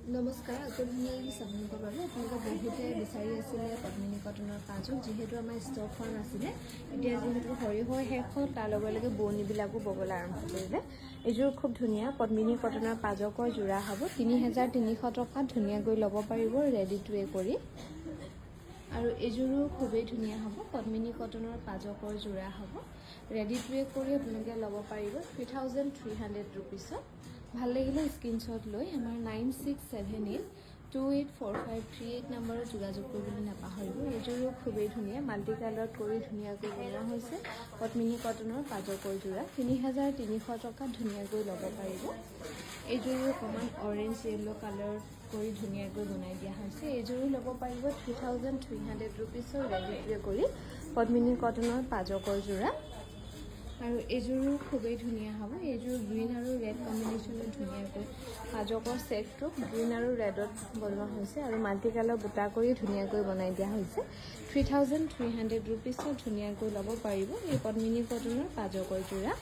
নমস্কাৰ, আপুনি চাবলৈ বাবে আপোনালোকে বহুতে বিচাৰি আছিলে পদ্মিনী কটনৰ পাঁচযোৰ, যিহেতু আমাৰ ষ্টকখন নাছিলে। এতিয়া যিহেতু সৰিয়হ শেষ হ'ল, তাৰ লগে লগে বোৱনীবিলাকো ববলৈ আৰম্ভ কৰিলে। এইযোৰ খুব ধুনীয়া পদ্মিনী কটনৰ পাজকৰ যোৰা হ'ব। ৩,৩০০ টকাত ধুনীয়াকৈ ল'ব পাৰিব ৰেডি টু ৱে কৰি। আৰু এইযোৰো খুবেই ধুনীয়া হ'ব, পদ্মিনী কটনৰ পাজকৰ যোৰা হ'ব। ৰেডি টু ৱে কৰি আপোনালোকে ল'ব পাৰিব 3,300 ৰুপিছত। ভাল লাগিলে স্ক্ৰীনশ্বট লৈ আমাৰ 9678284538 নম্বৰত যোগাযোগ কৰিবলৈ নাপাহৰিব। এইযোৰো খুবেই ধুনীয়া, মাল্টি কালাৰত কৰি ধুনীয়াকৈ বনোৱা হৈছে পদ্মিনী কটনৰ পাজকৰ যোৰা। ৩,৩০০ টকাত ধুনীয়াকৈ ল'ব পাৰিব। এইযোৰো অকণমান অৰেঞ্জ য়েল্ল' কালাৰত কৰি ধুনীয়াকৈ বনাই দিয়া হৈছে। এইযোৰো ল'ব পাৰিব 3,300 ৰুপিছৰ ৰেডি টু ৱে কৰি পদ্মিনী কটনৰ পাজকৰ যোৰা। আৰু এইযোৰো খুবেই ধুনীয়া হ'ব। এইযোৰ গ্ৰীণ আৰু ৰেড কম্বিনেশ্যনত ধুনীয়াকৈ পাজকৰ ছেটটো গ্ৰীণ আৰু ৰেডত বনোৱা হৈছে আৰু মাল্টি কালাৰ বুটা কৰি ধুনীয়াকৈ বনাই দিয়া হৈছে। 3,300 ৰুপিছত ধুনীয়াকৈ ল'ব পাৰিব এই পদ্মিনী কটনৰ পাজকৰ যোৰা।